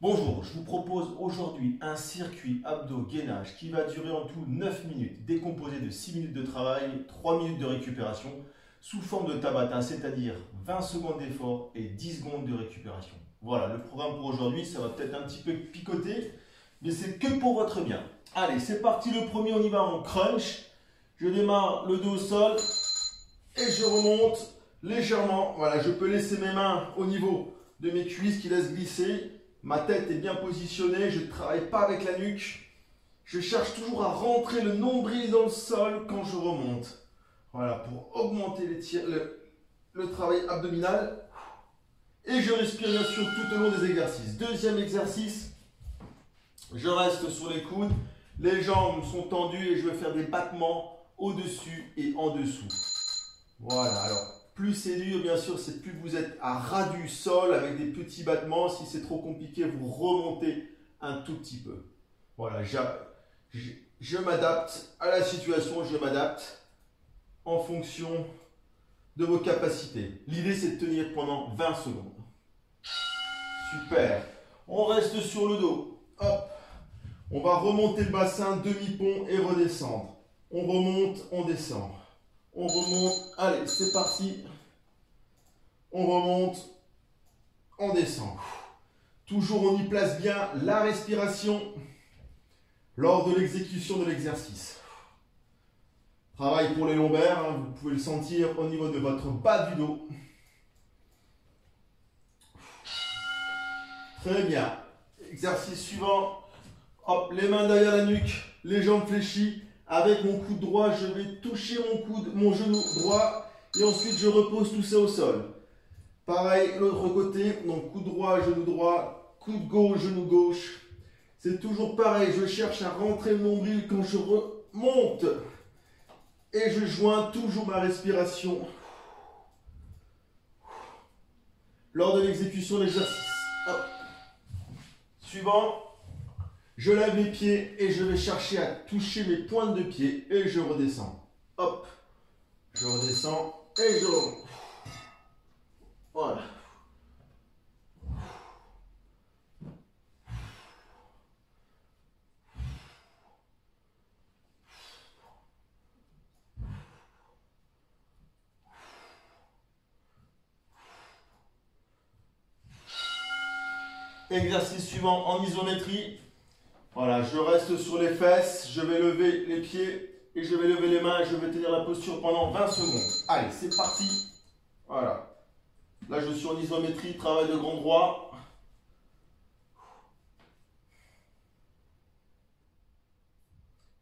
Bonjour, je vous propose aujourd'hui un circuit abdos-gainage qui va durer en tout 9 minutes, décomposé de 6 minutes de travail, 3 minutes de récupération, sous forme de Tabata, c'est-à-dire 20 secondes d'effort et 10 secondes de récupération. Voilà, le programme pour aujourd'hui, ça va peut-être un petit peu picoter, mais c'est que pour votre bien. Allez, c'est parti, le premier, on y va en crunch. Je démarre le dos au sol et je remonte légèrement. Voilà, je peux laisser mes mains au niveau de mes cuisses qui laissent glisser. Ma tête est bien positionnée, je ne travaille pas avec la nuque. Je cherche toujours à rentrer le nombril dans le sol quand je remonte. Voilà, pour augmenter le travail abdominal. Et je respire bien sûr tout au long des exercices. Deuxième exercice, je reste sur les coudes. Les jambes sont tendues et je vais faire des battements au-dessus et en dessous. Voilà, alors plus c'est dur, bien sûr, c'est plus vous êtes à ras du sol avec des petits battements. Si c'est trop compliqué, vous remontez un tout petit peu. Voilà, je m'adapte à la situation, je m'adapte en fonction de vos capacités. L'idée, c'est de tenir pendant 20 secondes. Super. On reste sur le dos. Hop. On va remonter le bassin, demi-pont et redescendre. On remonte, on descend. On remonte. Allez, c'est parti. On remonte, on descend. Toujours, on y place bien la respiration lors de l'exécution de l'exercice. Travail pour les lombaires, hein, vous pouvez le sentir au niveau de votre bas du dos. Très bien. Exercice suivant. Hop, les mains derrière la nuque, les jambes fléchies. Avec mon coude droit, je vais toucher mon genou droit et ensuite je repose tout ça au sol. Pareil, l'autre côté, donc coude droit, coude gauche, genou gauche. C'est toujours pareil, je cherche à rentrer le nombril quand je remonte. Et je joins toujours ma respiration lors de l'exécution de l'exercice. Suivant. Je lève mes pieds et je vais chercher à toucher mes pointes de pied et je redescends. Hop, je redescends et je remonte. Voilà. Exercice suivant en isométrie. Voilà, je reste sur les fesses, je vais lever les pieds et je vais lever les mains et je vais tenir la posture pendant 20 secondes. Allez, c'est parti. Voilà. Là, je suis en isométrie, travail de grand droit.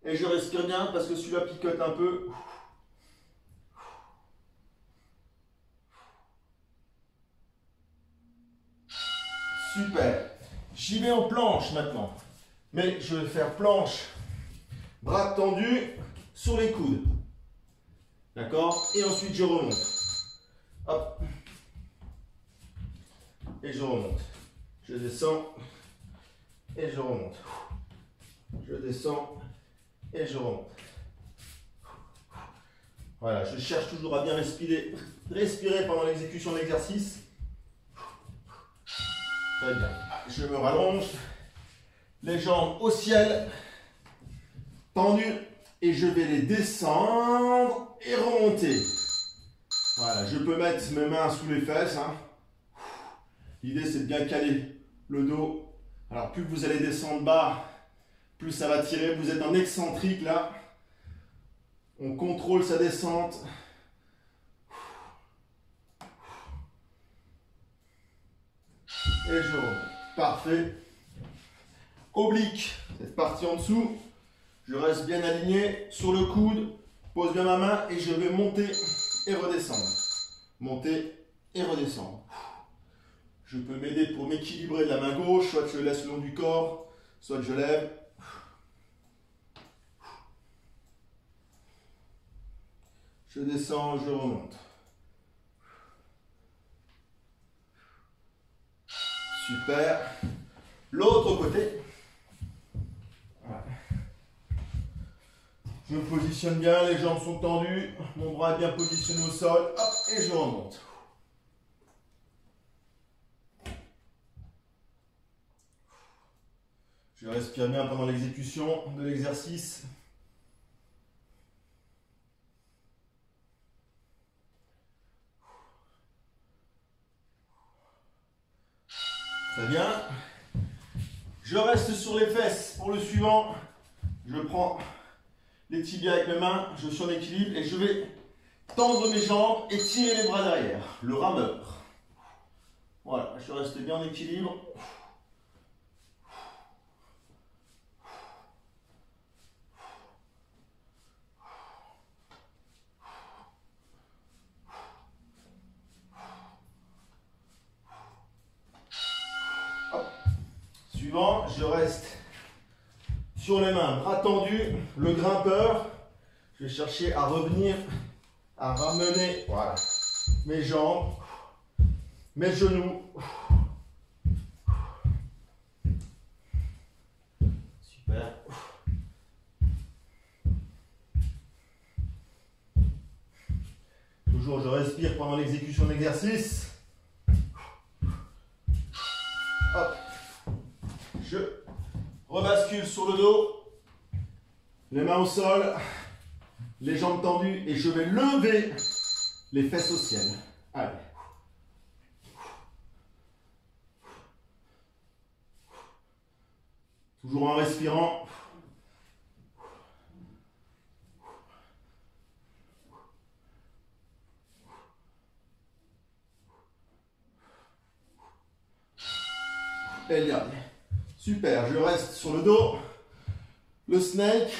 Et je respire bien parce que celui-là picote un peu. Super. J'y vais en planche maintenant. Mais je vais faire planche, bras tendus sur les coudes. D'accord? Et ensuite, je remonte. Hop. Et je remonte. Je descends. Et je remonte. Je descends. Et je remonte. Voilà, je cherche toujours à bien respirer pendant l'exécution de l'exercice. Très bien. Je me rallonge. Les jambes au ciel, tendues, et je vais les descendre et remonter. Voilà, je peux mettre mes mains sous les fesses. Hein. L'idée, c'est de bien caler le dos. Alors, plus vous allez descendre bas, plus ça va tirer. Vous êtes en excentrique, là. On contrôle sa descente. Et je remonte. Parfait. Oblique, cette partie en dessous, je reste bien aligné sur le coude, pose bien ma main et je vais monter et redescendre. Monter et redescendre. Je peux m'aider pour m'équilibrer de la main gauche, soit je laisse le long du corps, soit je lève. Je descends, je remonte. Super. L'autre côté. Je me positionne bien, les jambes sont tendues, mon bras est bien positionné au sol, hop, et je remonte. Je respire bien pendant l'exécution de l'exercice. Très bien. Je reste sur les fesses pour le suivant. Je prends les tibias avec mes mains, je suis en équilibre et je vais tendre mes jambes et tirer les bras derrière. Le rameur. Voilà, je reste bien en équilibre. Suivant, je reste sur les mains, bras tendus, le grimpeur. Je vais chercher à revenir, à ramener voilà, mes jambes, mes genoux. Super. Toujours, je respire pendant l'exécution de l'exercice. Hop. Je rebascule sur le dos, les mains au sol, les jambes tendues et je vais lever les fesses au ciel. Allez. Toujours en respirant. Et le dernier. Super, je reste sur le dos, le snake,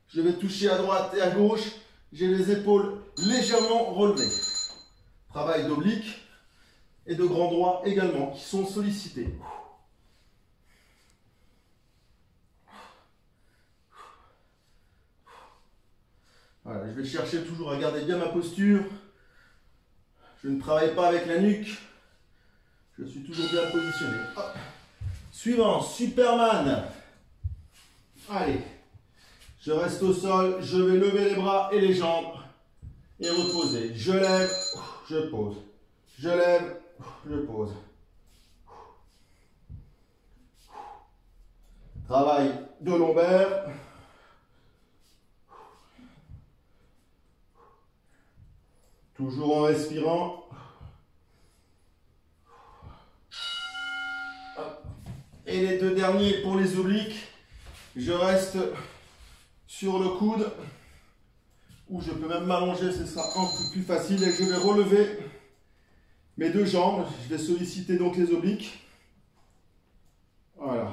je vais toucher à droite et à gauche, j'ai les épaules légèrement relevées. Travail d'oblique et de grand droit également qui sont sollicités. Voilà, je vais chercher toujours à garder bien ma posture. Je ne travaille pas avec la nuque, je suis toujours bien positionné. Hop. Suivant, Superman. Allez, je reste au sol, je vais lever les bras et les jambes et reposer. Je lève, je pose. Je lève, je pose. Travail de lombaire. Toujours en respirant. Et les deux derniers pour les obliques, je reste sur le coude, ou je peux même m'allonger, ce sera un peu plus facile, et je vais relever mes deux jambes, je vais solliciter donc les obliques. Voilà,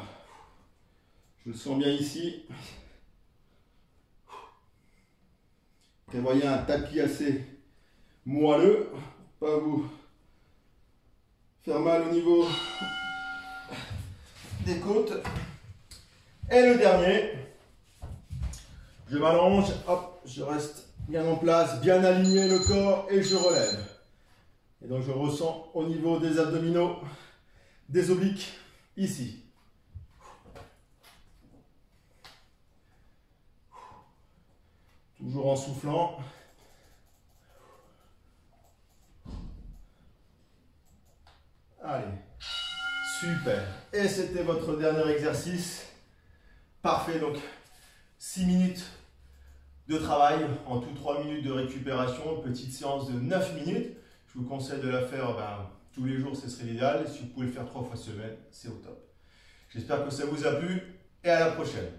je le sens bien ici. Prévoyez un tapis assez moelleux, pas vous faire mal au niveau des côtes. Et le dernier, je m'allonge, hop, je reste bien en place, bien aligné le corps et je relève. Et donc je ressens au niveau des abdominaux, des obliques, ici. Toujours en soufflant. Allez. Super. Et c'était votre dernier exercice. Parfait. Donc, 6 minutes de travail, en tout 3 minutes de récupération. Petite séance de 9 minutes. Je vous conseille de la faire tous les jours, ce serait l'idéal. Si vous pouvez le faire 3 fois semaine, c'est au top. J'espère que ça vous a plu et à la prochaine.